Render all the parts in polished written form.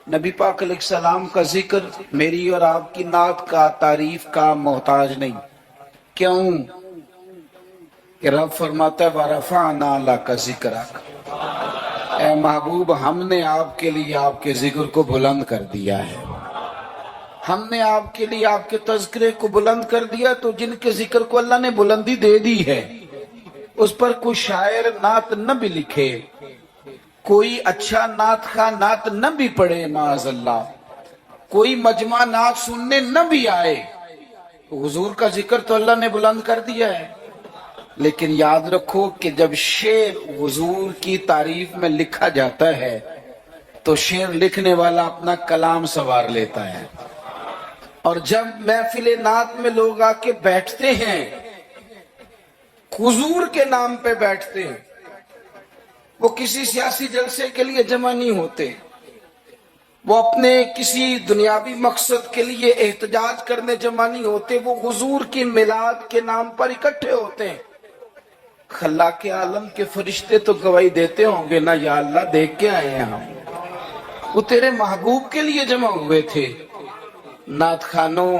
نبی پاک علیہ السلام کا ذکر میری اور آپ کی نعت کا تعریف کا محتاج نہیں. کیوں کہ رب فرماتا ہے وَرَفَعْنَا لَكَ ذِكْرَكَ، اے محبوب ہم نے آپ کے لیے آپ کے ذکر کو بلند کر دیا ہے. ہم نے آپ کے لیے آپ کے تذکرے کو بلند کر دیا. تو جن کے ذکر کو اللہ نے بلندی دے دی ہے اس پر کوئی شاعر نعت نہ بھی لکھے، کوئی اچھا نعت خواہ نعت نہ بھی پڑھے، معاذ اللہ کوئی مجمع نعت سننے نہ بھی آئے، حضور کا ذکر تو اللہ نے بلند کر دیا ہے. لیکن یاد رکھو کہ جب شعر حضور کی تعریف میں لکھا جاتا ہے تو شعر لکھنے والا اپنا کلام سنوار لیتا ہے، اور جب محفل نعت میں لوگ آ کے بیٹھتے ہیں حضور کے نام پہ بیٹھتے ہیں، وہ کسی سیاسی جلسے کے لیے جمع نہیں ہوتے، وہ اپنے کسی دنیاوی مقصد کے لیے احتجاج کرنے جمع نہیں ہوتے، وہ حضور کی میلاد کے نام پر اکٹھے ہوتے ہیں. خلاق عالم کے فرشتے تو گواہی دیتے ہوں گے نا، یا اللہ دیکھ کے آئے ہیں ہم، وہ تیرے محبوب کے لیے جمع ہوئے تھے. نعت خانوں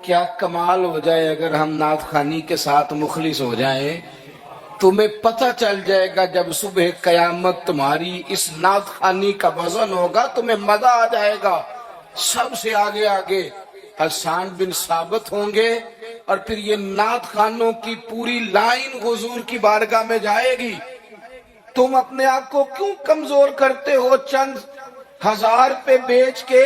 کیا کمال ہو جائے اگر ہم نعت خانی کے ساتھ مخلص ہو جائیں. تمہیں پتہ چل جائے گا جب صبح قیامت تمہاری اس نعت خانی کا وزن ہوگا، تمہیں مزہ آ جائے گا. سب سے آگے آگے حسان بن ثابت ہوں گے، اور پھر یہ نعت خانوں کی پوری لائن حضور کی بارگاہ میں جائے گی. تم اپنے آپ کو کیوں کمزور کرتے ہو؟ چند ہزار پہ بیچ کے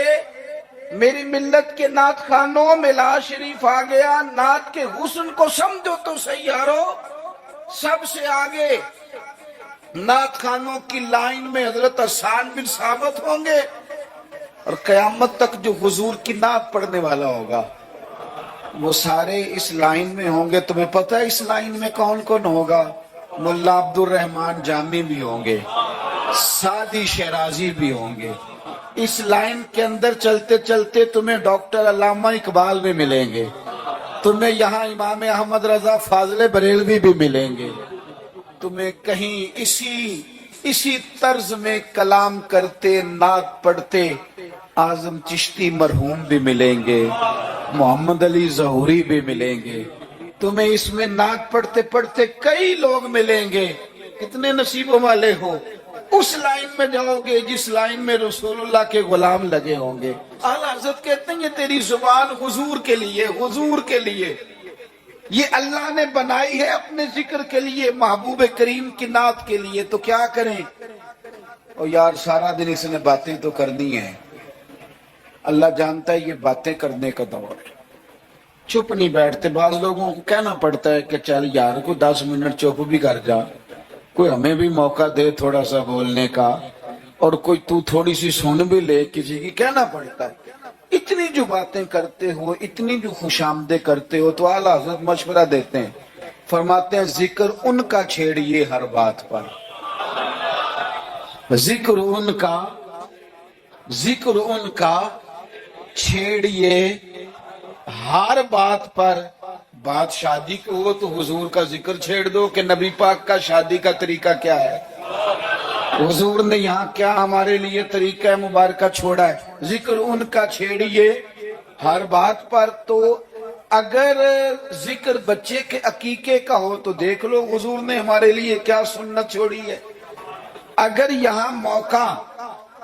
میری ملت کے نعت خانوں میں لا شریف آ گیا. نعت کے حسن کو سمجھو تو صحیح یارو. سب سے آگے نعت خانوں کی لائن میں حضرت حسان بن ثابت ہوں گے، اور قیامت تک جو حضور کی نعت پڑھنے والا ہوگا وہ سارے اس لائن میں ہوں گے. تمہیں پتہ ہے اس لائن میں کون کون ہوگا؟ ملا عبد الرحمن جامی بھی ہوں گے، سعدی شیرازی بھی ہوں گے. اس لائن کے اندر چلتے چلتے تمہیں ڈاکٹر علامہ اقبال بھی ملیں گے، تمہیں یہاں امام احمد رضا فاضل بریلوی بھی ملیں گے، تمہیں کہیں اسی طرز میں کلام کرتے نعت پڑھتے اعظم چشتی مرحوم بھی ملیں گے، محمد علی ظہوری بھی ملیں گے. تمہیں اس میں نعت پڑھتے پڑھتے کئی لوگ ملیں گے. کتنے نصیبوں والے ہو. اس لائن میں جاؤ گے جس لائن میں رسول اللہ کے غلام لگے ہوں گے. اعلیٰ حضرت کہتے ہیں یہ تیری زبان حضور کے لیے، حضور کے لیے، یہ اللہ نے بنائی ہے اپنے ذکر کے لیے، محبوب کریم کی نعت کے لیے. تو کیا کریں؟ اور یار سارا دن اس نے باتیں تو کرنی ہیں. اللہ جانتا ہے یہ باتیں کرنے کا دور ہے. چپ نہیں بیٹھتے. بعض لوگوں کو کہنا پڑتا ہے کہ چل یار کو 10 منٹ چپ بھی کر جا، کوئی ہمیں بھی موقع دے تھوڑا سا بولنے کا، اور کوئی تو تھوڑی سی سن بھی لے. کسی کی کہنا پڑتا ہے. اتنی جو باتیں کرتے ہو، اتنی جو خوش آمدیں کرتے ہو، تو اعلیٰ حضرت مشورہ دیتے ہیں، فرماتے ہیں ذکر ان کا چھیڑیے ہر بات پر، ذکر ان کا چھیڑیے ہر بات پر. بات شادی کی ہو تو حضور کا ذکر چھیڑ دو کہ نبی پاک کا شادی کا طریقہ کیا ہے، حضور نے یہاں کیا ہمارے لیے طریقہ مبارکہ چھوڑا ہے. ذکر ان کا چھیڑیے ہر بات پر. تو اگر ذکر بچے کے عقیقے کا ہو تو دیکھ لو حضور نے ہمارے لیے کیا سنت چھوڑی ہے. اگر یہاں موقع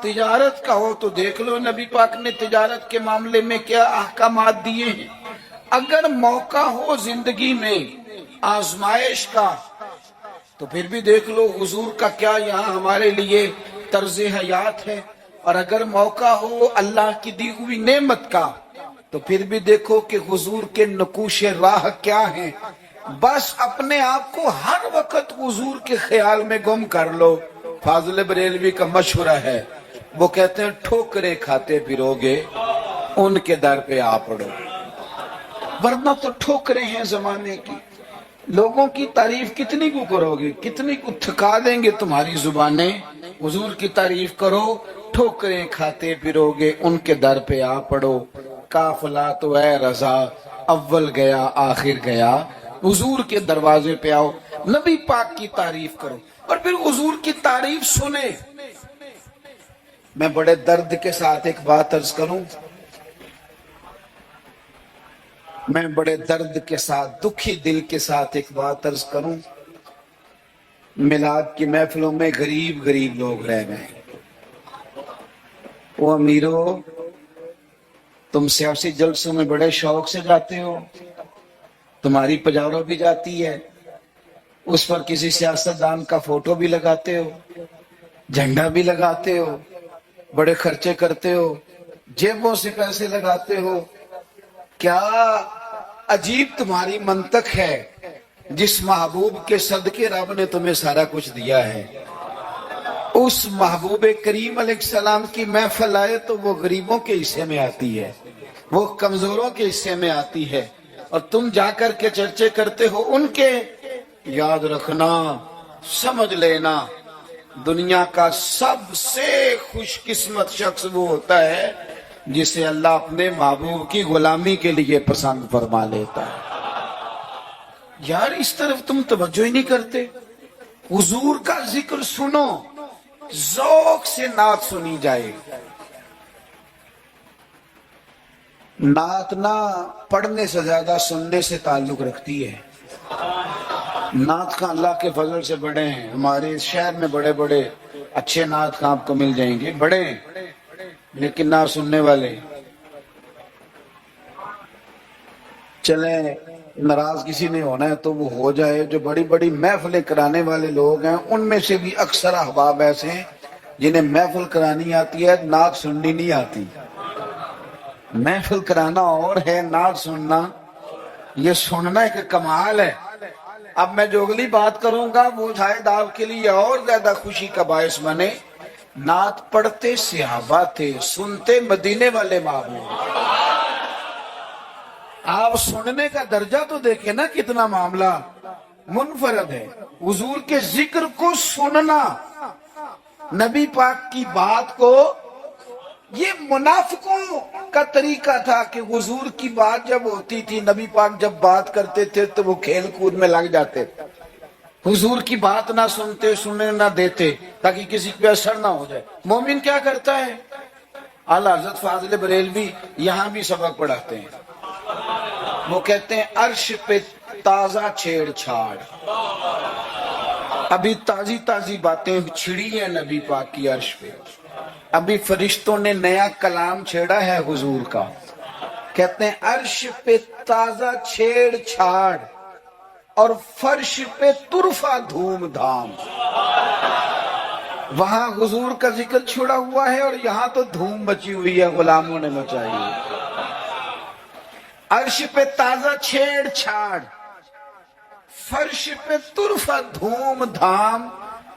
تجارت کا ہو تو دیکھ لو نبی پاک نے تجارت کے معاملے میں کیا احکامات دیے ہیں. اگر موقع ہو زندگی میں آزمائش کا تو پھر بھی دیکھ لو حضور کا کیا یہاں ہمارے لیے طرز حیات ہے. اور اگر موقع ہو اللہ کی دی ہوئی نعمت کا تو پھر بھی دیکھو کہ حضور کے نقوش راہ کیا ہیں. بس اپنے آپ کو ہر وقت حضور کے خیال میں گم کر لو. فاضل بریلوی کا مشورہ ہے، وہ کہتے ہیں ٹھوکریں کھاتے پھرو گے ان کے در پہ آ پڑو، ورنہ تو ٹھوکریں ہیں زمانے کی. لوگوں کی تعریف کتنی کو کرو گے، کتنی کو تھکا دیں گے تمہاری زبانیں. حضور کی تعریف کرو، ٹھوکریں کھاتے پھرو گے ان کے در پہ آ پڑو. قافلہ تو اے رضا اول گیا آخر گیا، حضور کے دروازے پہ آؤ، نبی پاک کی تعریف کرو، اور پھر حضور کی تعریف سنے. میں بڑے درد کے ساتھ ایک بات عرض کروں، میں بڑے درد کے ساتھ، دکھی دل کے ساتھ ایک بات عرض کروں، میلاد کی محفلوں میں غریب غریب لوگ رہ گئے۔ وہ امیرو، تم سیاسی جلسوں میں بڑے شوق سے جاتے ہو، تمہاری پجارو بھی جاتی ہے، اس پر کسی سیاستدان کا فوٹو بھی لگاتے ہو، جھنڈا بھی لگاتے ہو، بڑے خرچے کرتے ہو، جیبوں سے پیسے لگاتے ہو۔ کیا عجیب تمہاری منطق ہے، جس محبوب کے صدقے رب نے تمہیں سارا کچھ دیا ہے، اس محبوب کریم علیہ السلام کی محفل آئے تو وہ غریبوں کے حصے میں آتی ہے، وہ کمزوروں کے حصے میں آتی ہے، اور تم جا کر کے چرچے کرتے ہو ان کے۔ یاد رکھنا، سمجھ لینا، دنیا کا سب سے خوش قسمت شخص وہ ہوتا ہے جسے اللہ اپنے محبوب کی غلامی کے لیے پسند فرما لیتا ہے۔ یار اس طرف تم توجہ ہی نہیں کرتے۔ حضور کا ذکر سنو، ذوق سے نعت سنی جائے۔ نعت نہ پڑھنے سے زیادہ سننے سے تعلق رکھتی ہے۔ نعت خاں اللہ کے فضل سے بڑے ہیں، ہمارے اس شہر میں بڑے بڑے اچھے نعت خاں آپ کو مل جائیں گے، بڑے ہیں لیکن نعت سننے والے۔ چلیں ناراض کسی نے ہونا ہے تو وہ ہو جائے، جو بڑی بڑی محفلیں کرانے والے لوگ ہیں ان میں سے بھی اکثر احباب ایسے ہیں جنہیں محفل کرانی آتی ہے، نعت سننی نہیں آتی۔ محفل کرانا اور ہے، نعت سننا، یہ سننا ایک کمال ہے۔ اب میں جو اگلی بات کروں گا وہ شاید آپ کے لیے اور زیادہ خوشی کا باعث بنے۔ نعت پڑھتے صحابہ تھے، سنتے مدینے والے محبوب۔ آپ سننے کا درجہ تو دیکھیں نا، کتنا معاملہ منفرد ہے۔ حضور کے ذکر کو سننا، نبی پاک کی بات کو، یہ منافقوں کا طریقہ تھا کہ حضور کی بات جب ہوتی تھی، نبی پاک جب بات کرتے تھے تو وہ کھیل کود میں لگ جاتے، حضور کی بات نہ سنتے، سننے نہ دیتے تاکہ کسی پہ اثر نہ ہو جائے۔ مومن کیا کرتا ہے؟ اعلیٰ حضرت فاضل بریلوی یہاں بھی سبق پڑھاتے ہیں، وہ کہتے ہیں عرش پہ تازہ چھیڑ چھاڑ، ابھی تازی تازی باتیں چھڑی ہیں نبی پاک کی عرش پہ، ابھی فرشتوں نے نیا کلام چھیڑا ہے حضور کا۔ کہتے ہیں عرش پہ تازہ چھیڑ چھاڑ اور فرش پہ طرفہ دھوم دھام۔ وہاں حضور کا ذکر چھڑا ہوا ہے اور یہاں تو دھوم مچی ہوئی ہے، غلاموں نے مچائی ہے۔ عرش پہ تازہ چھیڑ چھاڑ، فرش پہ طرفہ دھوم دھام،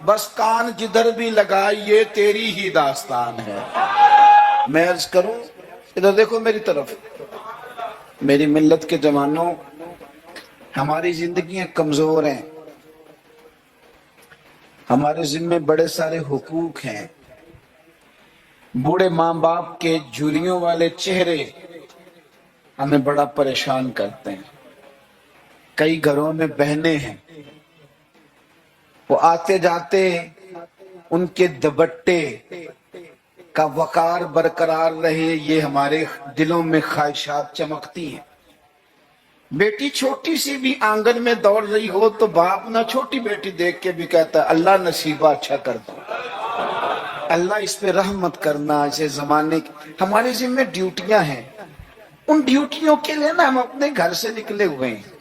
بس کان جدھر بھی لگائی یہ تیری ہی داستان ہے۔ میں عرض کروں، ادھر دیکھو میری طرف، میری ملت کے جوانوں، ہماری زندگیاں کمزور ہیں، ہمارے ذمہ بڑے سارے حقوق ہیں، بوڑھے ماں باپ کے جھریوں والے چہرے ہمیں بڑا پریشان کرتے ہیں۔ کئی گھروں میں بہنیں ہیں، وہ آتے جاتے ان کے دوپٹے کا وقار برقرار رہے، یہ ہمارے دلوں میں خواہشات چمکتی ہیں۔ بیٹی چھوٹی سی بھی آنگن میں دوڑ رہی ہو تو باپ نہ چھوٹی بیٹی دیکھ کے بھی کہتا ہے اللہ نصیبہ اچھا کر دو، اللہ اس پہ رحمت کرنا۔ اسے زمانے کی ہمارے ذمہ ڈیوٹیاں ہیں، ان ڈیوٹیوں کے لیے نا ہم اپنے گھر سے نکلے ہوئے ہیں،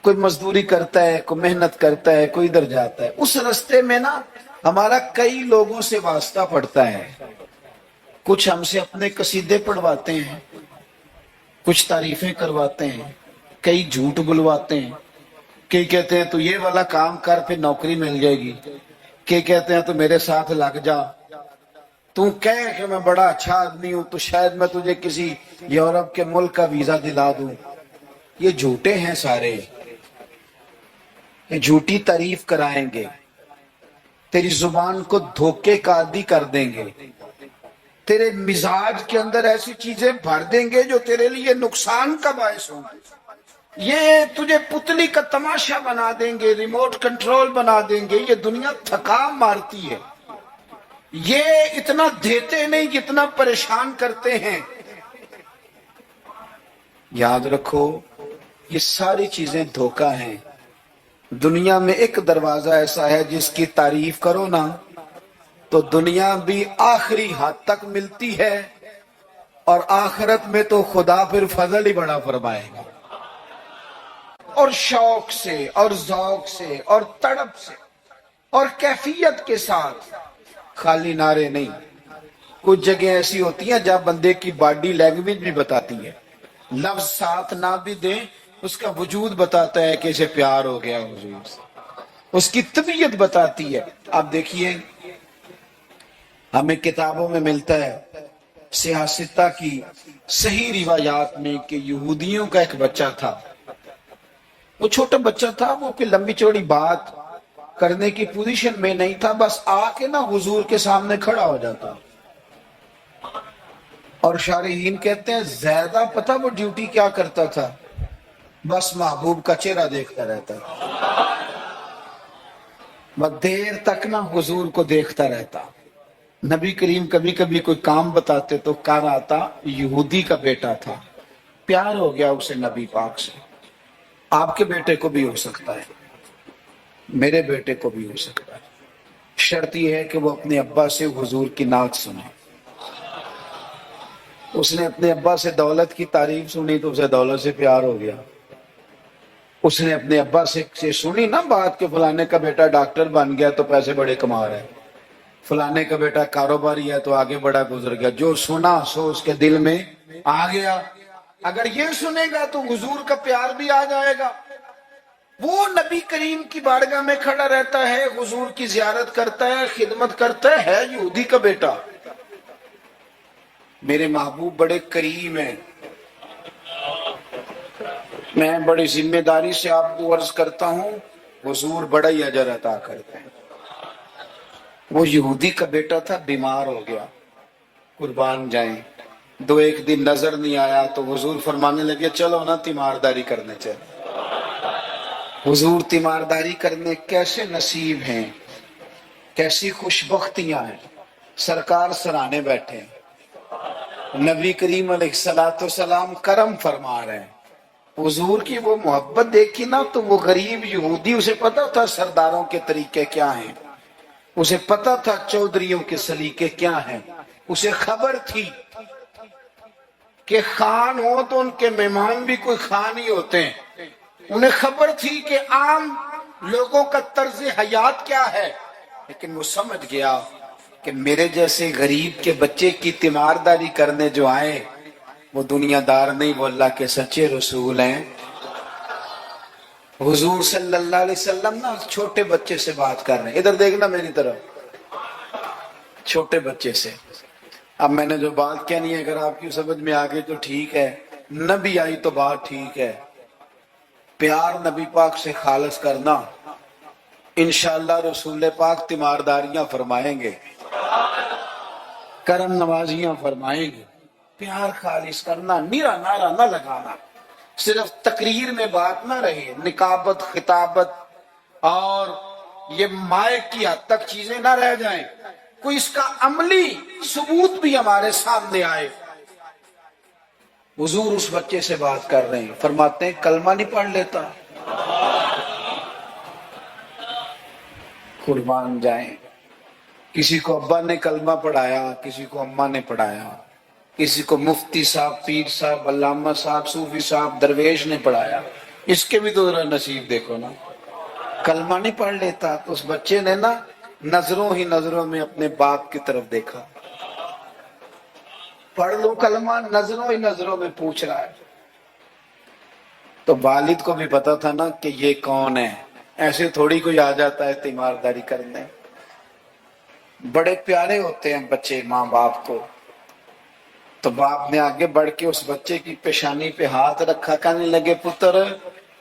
کوئی مزدوری کرتا ہے، کوئی محنت کرتا ہے، کوئی ادھر جاتا ہے، اس رستے میں نا ہمارا کئی لوگوں سے واسطہ پڑتا ہے۔ کچھ ہم سے اپنے قصیدے پڑھواتے ہیں، کچھ تعریفیں کرواتے ہیں، کئی جھوٹ بلواتے ہیں، کئی کہتے ہیں تو یہ والا کام کر پھر نوکری مل جائے گی، کئی کہتے ہیں تو میرے ساتھ لگ جا، تو کہے کہ میں بڑا اچھا آدمی ہوں تو شاید میں تجھے کسی یورپ کے ملک کا ویزا دلا دوں۔ یہ جھوٹے ہیں سارے، یہ جھوٹی تعریف کرائیں گے، تیری زبان کو دھوکے کا عادی کر دیں گے، تیرے مزاج کے اندر ایسی چیزیں بھر دیں گے جو تیرے لیے نقصان کا باعث ہوں گے، یہ تجھے پتلی کا تماشا بنا دیں گے، ریموٹ کنٹرول بنا دیں گے۔ یہ دنیا تھکا مارتی ہے، یہ اتنا دیتے نہیں جتنا پریشان کرتے ہیں. یاد رکھو یہ ساری چیزیں دھوکہ ہیں. دنیا میں ایک دروازہ ایسا ہے جس کی تعریف کرو نا تو دنیا بھی آخری حد تک ملتی ہے، اور آخرت میں تو خدا پھر فضل ہی بڑا فرمائے گا. اور شوق سے اور ذوق سے اور تڑپ سے اور کیفیت کے ساتھ، خالی نعرے نہیں. کچھ جگہ ایسی ہوتی ہیں جہاں بندے کی باڈی لینگویج بھی بتاتی ہے، لفظ ساتھ نہ بھی دیں اس کا وجود بتاتا ہے کہ اسے پیار ہو گیا حضور سے، اس کی طبیعت بتاتی ہے. آپ دیکھیے ہمیں کتابوں میں ملتا ہے سیاستہ کی صحیح روایات میں کہ یہودیوں کا ایک بچہ تھا. وہ چھوٹا بچہ تھا، وہ کوئی لمبی چوڑی بات کرنے کی پوزیشن میں نہیں تھا، بس آ کے نا حضور کے سامنے کھڑا ہو جاتا. اور شارحین کہتے ہیں زیادہ پتہ وہ ڈیوٹی کیا کرتا تھا، بس محبوب کا چہرہ دیکھتا رہتا تھا، بس دیر تک نا حضور کو دیکھتا رہتا. نبی کریم کبھی کبھی کوئی کام بتاتے تو کہا آتا یہودی کا بیٹا تھا، پیار ہو گیا اسے نبی پاک سے. آپ کے بیٹے کو بھی ہو سکتا ہے، میرے بیٹے کو بھی ہو سکتا ہے. شرط یہ ہے کہ وہ اپنے ابا سے حضور کی نعت سنے. اس نے اپنے ابا سے دولت کی تعریف سنی تو اسے دولت سے پیار ہو گیا. اس نے اپنے ابا سے سنی نا بات کہ فلانے کا بیٹا ڈاکٹر بن گیا تو پیسے بڑے کما رہا ہے، فلانے کا بیٹا کاروباری ہے تو آگے بڑا گزر گیا. جو سنا سو اس کے دل میں آ گیا. اگر یہ سنے گا تو حضور کا پیار بھی آ جائے گا. وہ نبی کریم کی بارگاہ میں کھڑا رہتا ہے، حضور کی زیارت کرتا ہے، خدمت کرتا ہے یہودی کا بیٹا. میرے محبوب بڑے کریم ہیں. میں بڑی ذمہ داری سے آپ کو عرض کرتا ہوں حضور بڑا ہی اجر عطا کرتے ہیں. وہ یہودی کا بیٹا تھا، بیمار ہو گیا، قربان جائیں. دو ایک دن نظر نہیں آیا تو حضور فرمانے لگے چلو نا تیمارداری کرنے چلے. حضور تیمارداری کرنے کیسے نصیب ہیں، کیسی خوش بختیاں ہیں. سرکار سرانے بیٹھے ہیں، نبی کریم علیہ السلام کرم فرما رہے ہیں. حضور کی وہ محبت دیکھی نا تو وہ غریب یہودی، اسے پتا تھا سرداروں کے طریقے کیا ہیں، اسے پتا تھا چودھریوں کے سلیقے کیا ہیں. اسے خبر تھی کہ خان ہو تو ان کے مہمان بھی کوئی خان ہی ہوتے ہیں. انہیں خبر تھی کہ عام لوگوں کا طرز حیات کیا ہے. لیکن وہ سمجھ گیا کہ میرے جیسے غریب کے بچے کی تیمارداری کرنے جو آئے وہ دنیا دار نہیں، وہ اللہ کے سچے رسول ہیں. حضور صلی اللہ علیہ وسلم نا چھوٹے بچے سے بات کر رہے ہیں. ادھر دیکھنا میری طرف، چھوٹے بچے سے. اب میں نے جو بات کہنی ہے اگر آپ کی سمجھ میں آ گئی تو ٹھیک ہے، نہ بھی آئی تو بات ٹھیک ہے. پیار نبی پاک سے خالص کرنا، انشاءاللہ رسول پاک تیمارداریاں فرمائیں گے، کرم نوازیاں فرمائیں گے. پیار خالص کرنا، نیرا نعرہ نہ لگانا، صرف تقریر میں بات نہ رہے، نکابت خطابت اور یہ مائک کی حد تک چیزیں نہ رہ جائیں، کوئی اس کا عملی ثبوت بھی ہمارے سامنے آئے. حضور اس بچے سے بات کر رہے ہیں، فرماتے ہیں کلمہ نہیں پڑھ لیتا. قربان جائیں، کسی کو ابا نے کلمہ پڑھایا، کسی کو اماں نے پڑھایا، کسی کو مفتی صاحب، پیر صاحب، علامہ صاحب، صوفی صاحب، درویش نے پڑھایا. اس کے بھی تو ذرا نصیب دیکھو نا. کلمہ نہیں پڑھ لیتا تو اس بچے نے نا نظروں ہی نظروں میں اپنے باپ کی طرف دیکھا. پڑھ لو کلمہ، نظروں ہی نظروں میں پوچھ رہا ہے. تو والد کو بھی پتا تھا نا کہ یہ کون ہے، ایسے تھوڑی کوئی آ جاتا ہے تیمارداری کرنے. بڑے پیارے ہوتے ہیں بچے ماں باپ کو. تو باپ نے آگے بڑھ کے اس بچے کی پیشانی پہ ہاتھ رکھا، کہنے لگے پتر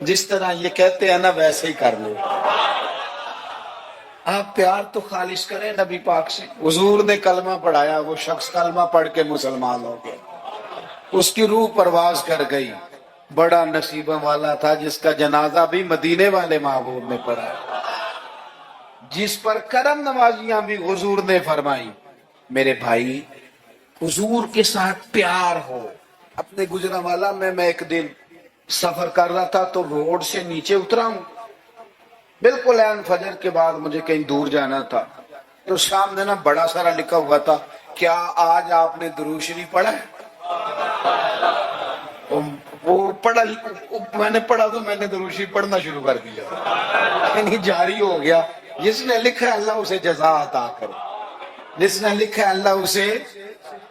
جس طرح یہ کہتے ہیں نا ویسے ہی کر لو. آپ پیار تو خالص کریں نبی پاک سے. حضور نے کلمہ پڑھایا، وہ شخص کلمہ پڑھ کے مسلمان ہو گیا، اس کی روح پرواز کر گئی. بڑا نصیبہ والا تھا جس کا جنازہ بھی مدینے والے محبوب نے پڑھا، جس پر کرم نوازیاں بھی حضور نے فرمائی. میرے بھائی حضور کے ساتھ پیار ہو. اپنے گجرانوالہ میں ایک دن سفر کر رہا تھا تو روڈ سے نیچے اترا ہوں, بالکل عین فجر کے بعد مجھے کہیں دور جانا تھا, تو سامنے نا بڑا سارا لکھا ہوا تھا, کیا آج آپ نے درود شریف پڑھا ہے؟ وہ پڑھا, میں نے پڑھا تو میں نے درود شریف پڑھنا شروع کر دیا, یعنی جاری ہو گیا. جس نے لکھا ہے اللہ اسے جزا عطا کرے, جس نے لکھا ہے اللہ اسے.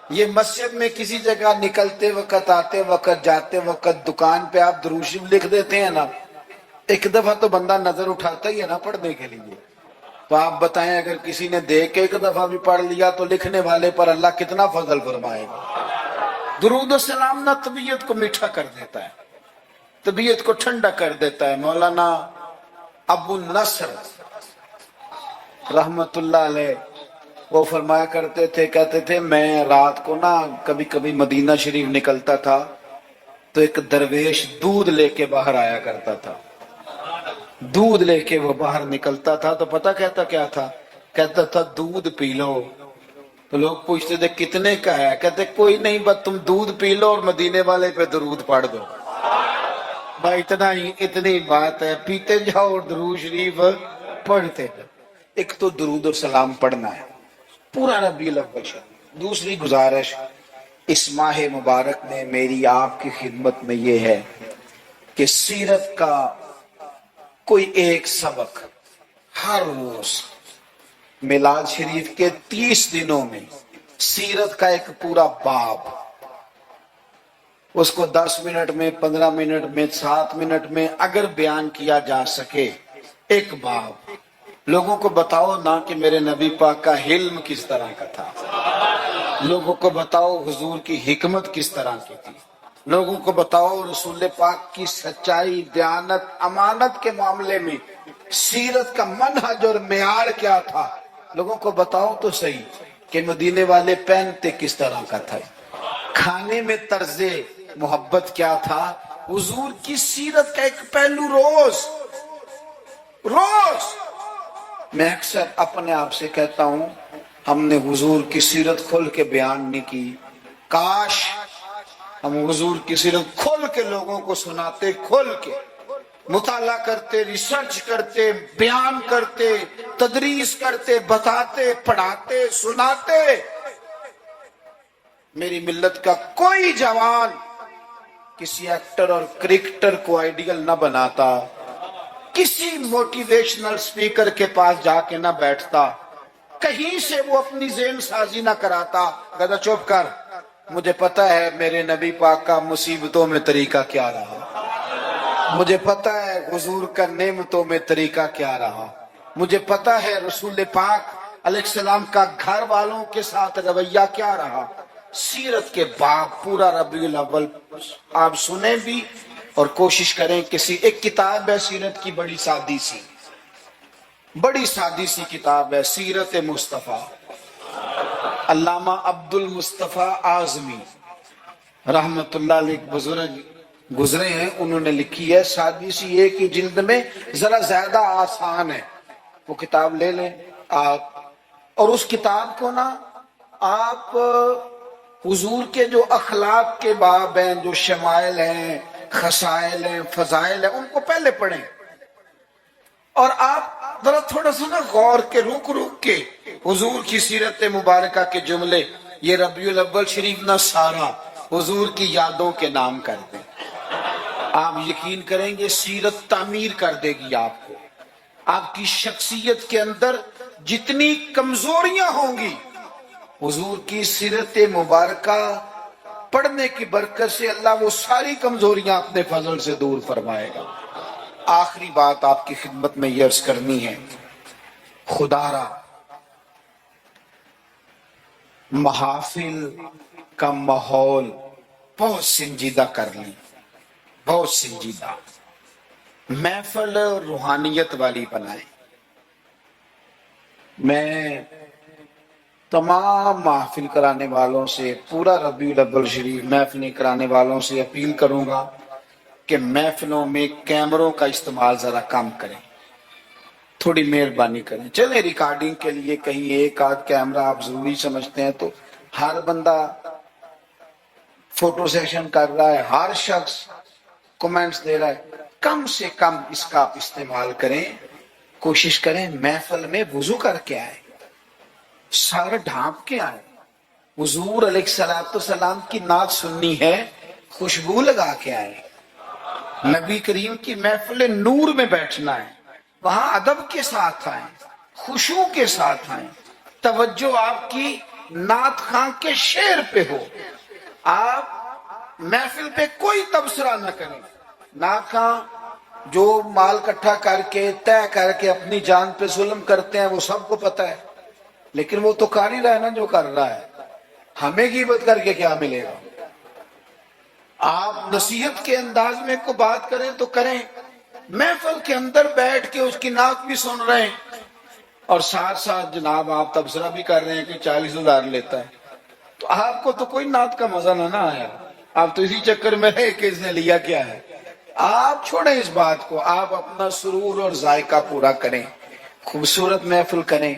یہ مسجد میں کسی جگہ نکلتے وقت, آتے وقت, جاتے وقت, دکان پہ آپ درود شریف لکھ دیتے ہیں نا, ایک دفعہ تو بندہ نظر اٹھاتا ہی ہے نا پڑھنے کے لیے. تو آپ بتائیں اگر کسی نے دیکھ کے ایک دفعہ بھی پڑھ لیا تو لکھنے والے پر اللہ کتنا فضل فرمائے گا. درود و سلام نہ طبیعت کو میٹھا کر دیتا ہے, طبیعت کو ٹھنڈا کر دیتا ہے. مولانا ابو النصر رحمت اللہ علیہ وہ فرمایا کرتے تھے, کہتے تھے میں رات کو نا کبھی کبھی مدینہ شریف نکلتا تھا تو ایک درویش دودھ لے کے باہر آیا کرتا تھا. دودھ لے کے وہ باہر نکلتا تھا تو پتہ کہتا کیا تھا, کہتا تھا دودھ پی لو. تو لوگ پوچھتے تھے کتنے کا ہے, کہتے کوئی نہیں, بس تم دودھ پی لو اور مدینے والے پہ درود پڑھ دو. بھائی اتنا ہی, اتنی بات ہے, پیتے جاؤ اور درود شریف پڑھتے جاؤ. ایک تو درود و سلام پڑھنا ہے پورا ربیع الاول شریف. دوسری گزارش اس ماہ مبارک میں میری آپ کی خدمت میں یہ ہے کہ سیرت کا کوئی ایک سبق ہر روز, میلاد شریف کے 30 دنوں میں سیرت کا ایک پورا باب, اس کو 10 منٹ میں, 15 منٹ میں, 7 منٹ میں اگر بیان کیا جا سکے, ایک باب. لوگوں کو بتاؤ نا کہ میرے نبی پاک کا حلم کس طرح کا تھا, لوگوں کو بتاؤ حضور کی حکمت کس طرح کی تھی, لوگوں کو بتاؤ رسول پاک کی سچائی, دیانت, امانت کے معاملے میں سیرت کا منہج اور معیار کیا تھا. لوگوں کو بتاؤ تو صحیح کہ مدینے والے پہنتے کس طرح کا تھا, کھانے میں طرز محبت کیا تھا. حضور کی سیرت کا ایک پہلو روز میں اکثر اپنے آپ سے کہتا ہوں ہم نے حضور کی سیرت کھول کے بیان نہیں کی. کاش ہم حضور کی سیرت کھول کے لوگوں کو سناتے, کھول کے مطالعہ کرتے, ریسرچ کرتے, بیان کرتے, تدریس کرتے, بتاتے, پڑھاتے, سناتے. میری ملت کا کوئی جوان کسی ایکٹر اور کرکٹر کو آئیڈیل نہ بناتا, کسی موٹیویشنل سپیکر کے پاس جا کے نہ بیٹھتا, کہیں سے وہ اپنی ذہن سازی نہ کراتا. کہتا چپ کر, مجھے پتا ہے میرے نبی پاک کا مصیبتوں میں طریقہ کیا رہا, مجھے پتا ہے حضور کا نعمتوں میں طریقہ کیا رہا, مجھے پتا ہے رسول پاک علیہ السلام کا گھر والوں کے ساتھ رویہ کیا رہا. سیرت کے باب پورا ربیع الاول آپ سنیں بھی اور کوشش کریں. کسی ایک کتاب ہے سیرت کی, بڑی سادی سی کتاب ہے, سیرت مصطفیٰ. علامہ عبد المصطفیٰ اعظمی رحمت اللہ علیہ بزرگ گزرے ہیں, انہوں نے لکھی ہے, سادی سی ایک ہی جلد میں, ذرا زیادہ آسان ہے. وہ کتاب لے لیں آپ, اور اس کتاب کو نا آپ حضور کے جو اخلاق کے باب ہیں, جو شمائل ہیں, خصائل ہیں, فضائل ہیں, ان کو پہلے پڑھیں. اور آپ ذرا تھوڑا سا نا غور کے رک کے حضور کی سیرت مبارکہ کے جملے, یہ ربیع الاول شریف نہ سارا حضور کی یادوں کے نام کر دیں. آپ یقین کریں گے سیرت تعمیر کر دے گی آپ کو. آپ کی شخصیت کے اندر جتنی کمزوریاں ہوں گی, حضور کی سیرت مبارکہ پڑھنے کی برکت سے اللہ وہ ساری کمزوریاں اپنے فضل سے دور فرمائے گا. آخری بات آپ کی خدمت میں یہ عرض کرنی ہے, خدا را محافل کا ماحول بہت سنجیدہ کر لیں, بہت سنجیدہ. محفل روحانیت والی بنائیں. میں تمام محفل کرانے والوں سے, پورا ربیع الاول شریف محفلیں کرانے والوں سے اپیل کروں گا کہ محفلوں میں کیمروں کا استعمال ذرا کم کریں, تھوڑی مہربانی کریں. چلیں ریکارڈنگ کے لیے کہیں ایک آدھ کیمرہ آپ ضروری سمجھتے ہیں تو ہر بندہ فوٹو سیشن کر رہا ہے, ہر شخص کمنٹس دے رہا ہے, کم سے کم اس کا آپ استعمال کریں. کوشش کریں محفل میں وضو کر کے آئے, سر ڈھانپ کے آئے. حضور علیہ السلام کی نعت سننی ہے, خوشبو لگا کے آئے. نبی کریم کی محفل نور میں بیٹھنا ہے, وہاں ادب کے ساتھ آئیں, خشوع کے ساتھ آئیں. توجہ آپ کی نعت خاں کے شعر پہ ہو. آپ محفل پہ کوئی تبصرہ نہ کریں. نعت خاں جو مال اکٹھا کر کے طے کر کے اپنی جان پہ ظلم کرتے ہیں وہ سب کو پتہ ہے, لیکن وہ تو کر ہی رہا ہے نا جو کر رہا ہے. ہمیں غیبت کر کے کیا ملے گا؟ آپ نصیحت کے انداز میں کو بات کریں تو کریں. محفل کے اندر بیٹھ کے اس کی نعت بھی سن رہے ہیں اور ساتھ ساتھ جناب آپ تبصرہ بھی کر رہے ہیں کہ 40,000 لیتا ہے, تو آپ کو تو کوئی نعت کا مزہ نہ آیا. آپ تو اسی چکر میں رہے کہ اس نے لیا کیا ہے. آپ چھوڑیں اس بات کو, آپ اپنا سرور اور ذائقہ پورا کریں, خوبصورت محفل کریں.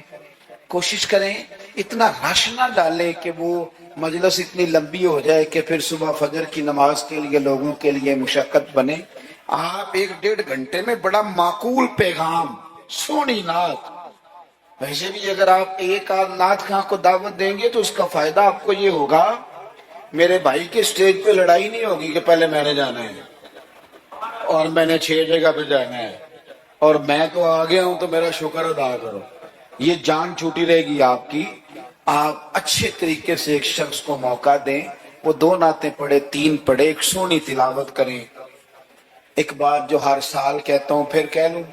کوشش کریں اتنا رش نہ ڈالیں کہ وہ مجلس اتنی لمبی ہو جائے کہ پھر صبح فجر کی نماز کے لیے لوگوں کے لیے مشقت بنے. آپ 1-1.5 گھنٹے میں بڑا معقول پیغام, سونی نعت. ویسے بھی اگر آپ ایک آدھ نعت خاں کو دعوت دیں گے تو اس کا فائدہ آپ کو یہ ہوگا, میرے بھائی کے سٹیج پہ لڑائی نہیں ہوگی کہ پہلے میں نے جانا ہے اور میں نے 6 جگہ پہ جانا ہے اور میں تو آگے ہوں تو میرا شکر ادا کرو. یہ جان چھوٹی رہے گی آپ کی. آپ اچھے طریقے سے ایک شخص کو موقع دیں, وہ 2 نعتیں پڑھے, 3 پڑھے, ایک سونی تلاوت کریں. ایک بات جو ہر سال کہتا ہوں پھر کہہ لوں,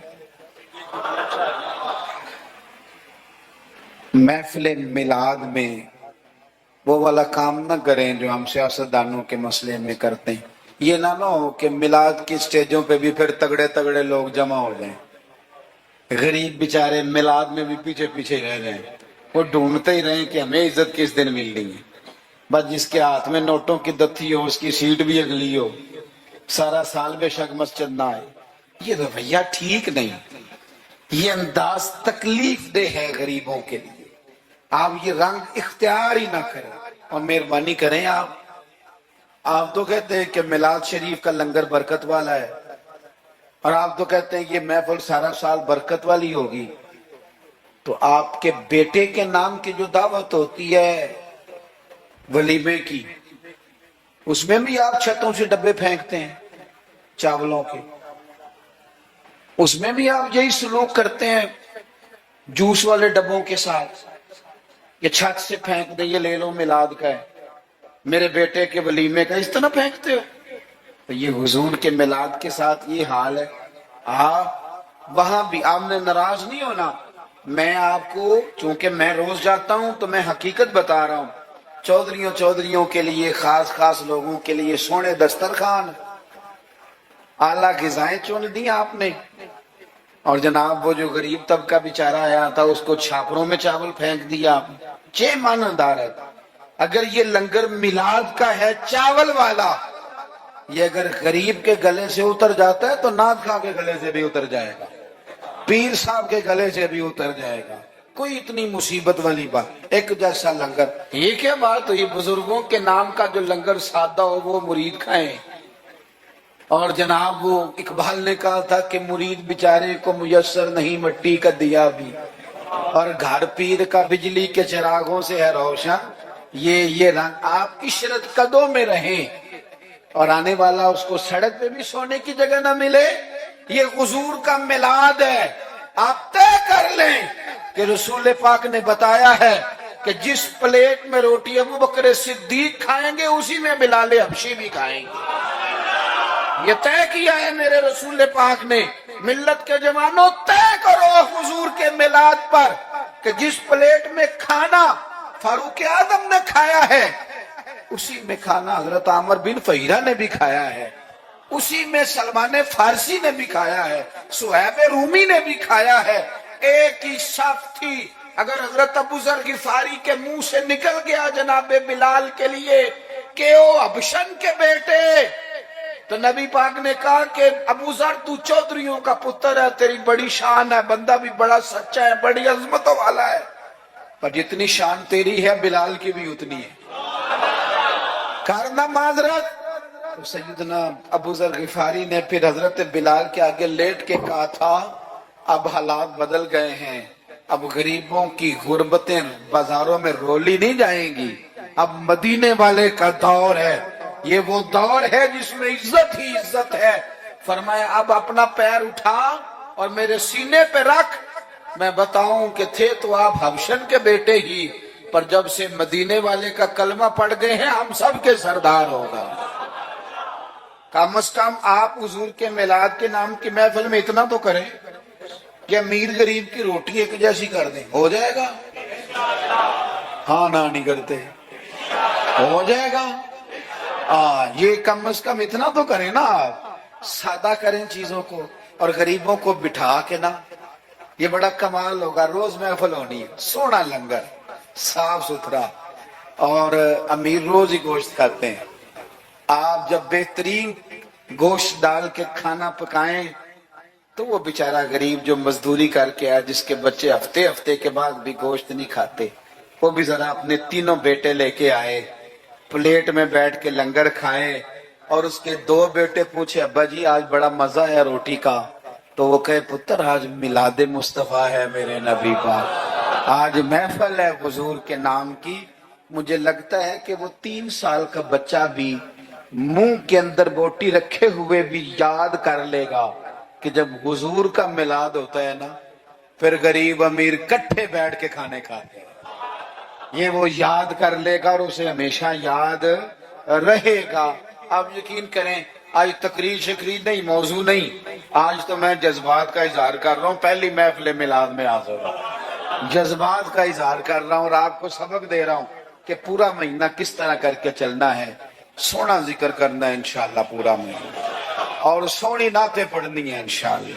محفل میلاد میں وہ والا کام نہ کریں جو ہم سیاستدانوں کے مسئلے میں کرتے ہیں. یہ نہ ہو کہ میلاد کی سٹیجوں پہ بھی پھر تگڑے تگڑے لوگ جمع ہو جائیں, غریب بیچارے میلاد میں بھی پیچھے پیچھے رہ جائیں. وہ ڈھونڈتے ہی رہیں کہ ہمیں عزت کس دن ملنی ہے. بس جس کے ہاتھ میں نوٹوں کی دتھی ہو اس کی سیٹ بھی اگلی ہو, سارا سال بے شک مسجد نہ آئے. یہ رویہ ٹھیک نہیں, یہ انداز تکلیف دہ ہے غریبوں کے لیے. آپ یہ رنگ اختیار ہی نہ کریں اور مہربانی کریں. آپ تو کہتے ہیں کہ میلاد شریف کا لنگر برکت والا ہے اور آپ تو کہتے ہیں کہ یہ محفل سارا سال برکت والی ہوگی, تو آپ کے بیٹے کے نام کی جو دعوت ہوتی ہے ولیمے کی, اس میں بھی آپ چھتوں سے ڈبے پھینکتے ہیں چاولوں کے, اس میں بھی آپ یہی سلوک کرتے ہیں جوس والے ڈبوں کے ساتھ. یہ چھت سے پھینک دیں, یہ لے لو میلاد کا ہے, میرے بیٹے کے ولیمے کا, اس طرح پھینکتے ہو. تو یہ حضور کے میلاد کے ساتھ یہ حال ہے. آپ وہاں بھی آپ نے ناراض نہیں ہونا. میں آپ کو چونکہ میں روز جاتا ہوں تو میں حقیقت بتا رہا ہوں. چودھریوں کے لیے, خاص لوگوں کے لیے سونے دسترخوان, اعلیٰ غذائیں چن دی آپ نے, اور جناب وہ جو غریب طبقہ بیچارہ آیا تھا اس کو چھاپروں میں چاول پھینک دیا آپ نے. چھ معنی ہے. اگر یہ لنگر میلاد کا ہے چاول والا, یہ اگر غریب کے گلے سے اتر جاتا ہے تو نعت خواں کے گلے سے بھی اتر جائے گا, پیر صاحب کے گلے سے بھی اتر جائے گا. کوئی اتنی مصیبت والی بات, ایک جیسا لنگر. یہ کیا بات ہوئی, بزرگوں کے نام کا جو لنگر سادہ ہو وہ مرید کھائیں. اور جناب وہ اقبال نے کہا تھا کہ مرید بیچارے کو میسر نہیں مٹی کا دیا بھی, اور گھر پیر کا بجلی کے چراغوں سے ہے روشن. یہ رنگ آپ عشرت قدوں میں رہیں اور آنے والا اس کو سڑک پہ بھی سونے کی جگہ نہ ملے. یہ حضور کا میلاد ہے. آپ طے کر لیں کہ رسول پاک نے بتایا ہے کہ جس پلیٹ میں روٹی ابو بکر صدیق کھائیں گے اسی میں بلال حبشی بھی کھائیں گے. یہ طے کیا ہے میرے رسول پاک نے. ملت کے جوانوں طے کرو حضور کے میلاد پر کہ جس پلیٹ میں کھانا فاروق اعظم نے کھایا ہے اسی میں کھانا حضرت عامر بن فہیرہ نے بھی کھایا ہے, اسی میں سلمان فارسی نے بھی کھایا ہے, صہیب رومی نے بھی کھایا ہے. ایک ہی صف تھی. اگر حضرت ابو ذر غفاری کے منہ سے نکل گیا جناب بلال کے لیے کہ او حبشن کے بیٹے, تو نبی پاک نے کہا کہ ابو ذر تو چودھریوں کا پتر ہے، تیری بڑی شان ہے، بندہ بھی بڑا سچا ہے، بڑی عظمتوں والا ہے، پر جتنی شان تیری ہے بلال کی بھی اتنی ہے، کرنا معذرت۔ تو سیدنا ابو ذر غفاری نے پھر حضرت بلال کے آگے لیٹ کے کہا تھا اب حالات بدل گئے ہیں، اب غریبوں کی غربتیں بازاروں میں رولی نہیں جائیں گی، اب مدینے والے کا دور ہے، یہ وہ دور ہے جس میں عزت ہی عزت ہے۔ فرمایا اب اپنا پیر اٹھا اور میرے سینے پہ رکھ، میں بتاؤں کہ تھے تو آپ حبشن کے بیٹے ہی، پر جب سے مدینے والے کا کلمہ پڑھ گئے ہیں ہم سب کے سردار ہوگا۔ کم از کم آپ حضور کے میلاد کے نام کی محفل میں اتنا تو کریں کہ امیر غریب کی روٹی ایک جیسی کر دیں، ہو جائے گا؟ ہاں نہ نہیں کرتے، ہو جائے گا؟ یہ کم از کم اتنا تو کریں نا، آپ سادہ کریں چیزوں کو اور غریبوں کو بٹھا کے نا، یہ بڑا کمال ہوگا۔ روز محفل ہونی ہے، سونا لنگر صاف ستھرا، اور امیر روز ہی گوشت کھاتے ہیں، آپ جب بہترین گوشت ڈال کے کھانا پکائیں تو وہ بیچارہ غریب جو مزدوری کر کے آیا، جس کے بچے ہفتے ہفتے کے بعد بھی گوشت نہیں کھاتے، وہ بھی ذرا اپنے تینوں بیٹے لے کے آئے، پلیٹ میں بیٹھ کے لنگر کھائے، اور اس کے دو بیٹے پوچھے ابا جی آج بڑا مزہ ہے روٹی کا، تو وہ کہے پتر آج میلاد مصطفیٰ ہے میرے نبی پاک، آج محفل ہے حضور کے نام کی۔ مجھے لگتا ہے کہ وہ 3 سال کا بچہ بھی منہ کے اندر بوٹی رکھے ہوئے بھی یاد کر لے گا کہ جب حضور کا میلاد ہوتا ہے نا پھر غریب امیر کٹھے بیٹھ کے کھانے کھاتے ہیں، یہ وہ یاد کر لے گا اور اسے ہمیشہ یاد رہے گا۔ آپ یقین کریں آج تقریر شکریر نہیں، موضوع نہیں، آج تو میں جذبات کا اظہار کر رہا ہوں، پہلی محفل میلاد میں حاضر ہوں، جذبات کا اظہار کر رہا ہوں اور آپ کو سبق دے رہا ہوں کہ پورا مہینہ کس طرح کر کے چلنا ہے، سونا ذکر کرنا ہے انشاءاللہ پورا مہینہ، اور سونی نعتیں پڑھنی ہے انشاءاللہ،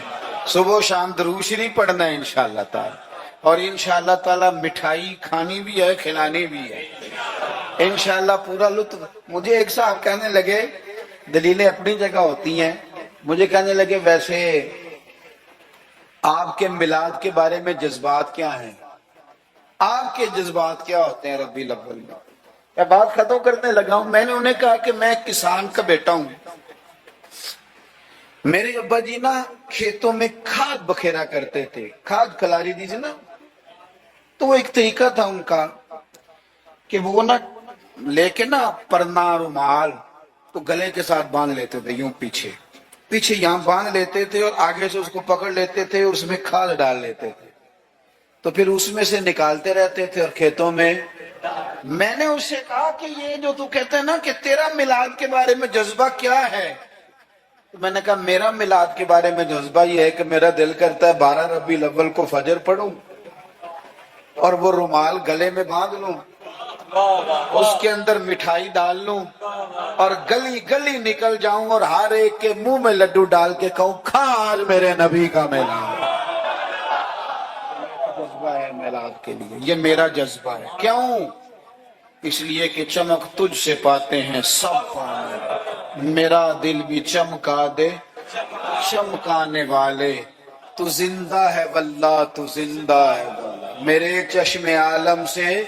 صبح و شام درود شریف پڑھنا ہے انشاءاللہ تعالی، اور انشاءاللہ تعالی مٹھائی کھانی بھی ہے کھلانی بھی ہے انشاءاللہ پورا لطف۔ مجھے ایک صاحب کہنے لگے، دلیلیں اپنی جگہ ہوتی ہیں، مجھے کہنے لگے ویسے آپ کے میلاد کے بارے میں جذبات کیا ہیں، آپ کے جذبات کیا ہوتے ہیں ربیع الاول میں؟ میں بات ختم کرنے لگا ہوں۔ میں نے انہیں کہا کہ میں کسان کا بیٹا ہوں، میرے ابا جی نا کھیتوں میں کھاد بکھیرا کرتے تھے، کھاد کھلاری دیجیے نا، تو وہ ایک طریقہ تھا ان کا کہ وہ نا لے کے نا پرنا رومال تو گلے کے ساتھ باندھ لیتے تھے، یوں پیچھے یہاں باندھ لیتے تھے اور آگے سے اس کو پکڑ لیتے تھے اور اس میں کھاد ڈال لیتے تھے، تو پھر اس میں سے نکالتے رہتے تھے اور کھیتوں میں۔ میں نے اس سے کہا کہ یہ جو تو کہتا ہے نا کہ تیرا میلاد کے بارے میں جذبہ کیا ہے، تو میں نے کہا میرا میلاد کے بارے میں جذبہ یہ ہے کہ میرا دل کرتا ہے 12 ربیع الاول کو فجر پڑھوں اور وہ رومال گلے میں باندھ لوں، اس کے اندر مٹھائی ڈال لوں اور گلی گلی نکل جاؤں اور ہر ایک کے منہ میں لڈو ڈال کے کہوں کھا آج میرے نبی کا میلاد۔ جذبہ ہے میلاد کے لیے، یہ میرا جذبہ ہے۔ کیوں؟ اس لیے کہ چمک تجھ سے پاتے ہیں سب پانے، میرا دل بھی چمکا دے چمکانے والے، تو زندہ ہے واللہ تو زندہ ہے واللہ، میرے چشم عالم سے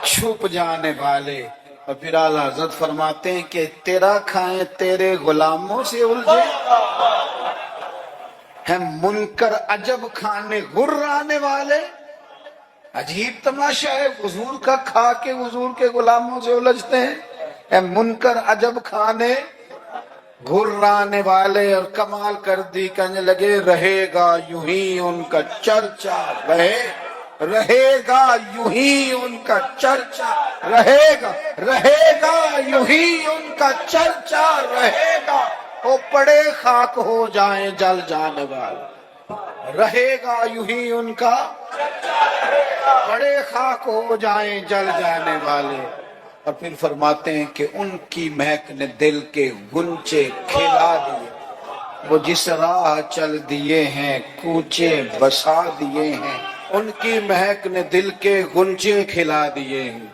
چھپ جانے والے۔ اور پھر اعلیٰ حضرت فرماتے ہیں کہ تیرا کھائیں تیرے غلاموں سے الجھے ہیں منکر عجب کھانے غرانے والے۔ عجیب تماشا ہے، حضور کا کھا کے حضور کے غلاموں سے الجھتے ہیں، اے منکر عجب کھانے غرانے والے۔ اور کمال کر دی، کہنے لگے رہے گا یوں ہی ان کا چرچا، رہے گا یوں ہی ان کا چرچا، رہے گا یوں ہی ان کا چرچا رہے گا، وہ پڑے خاک ہو جائیں جل جانے والے، رہے گا یوں ہی ان کا پڑے خاک ہو جائیں جل جانے والے۔ اور پھر فرماتے ہیں کہ ان کی مہک نے دل کے گنچے کھلا دیے، وہ جس راہ چل دیے ہیں کوچے بسا دیے ہیں، ان کی مہک نے دل کے گنچے کھلا دیے ہیں۔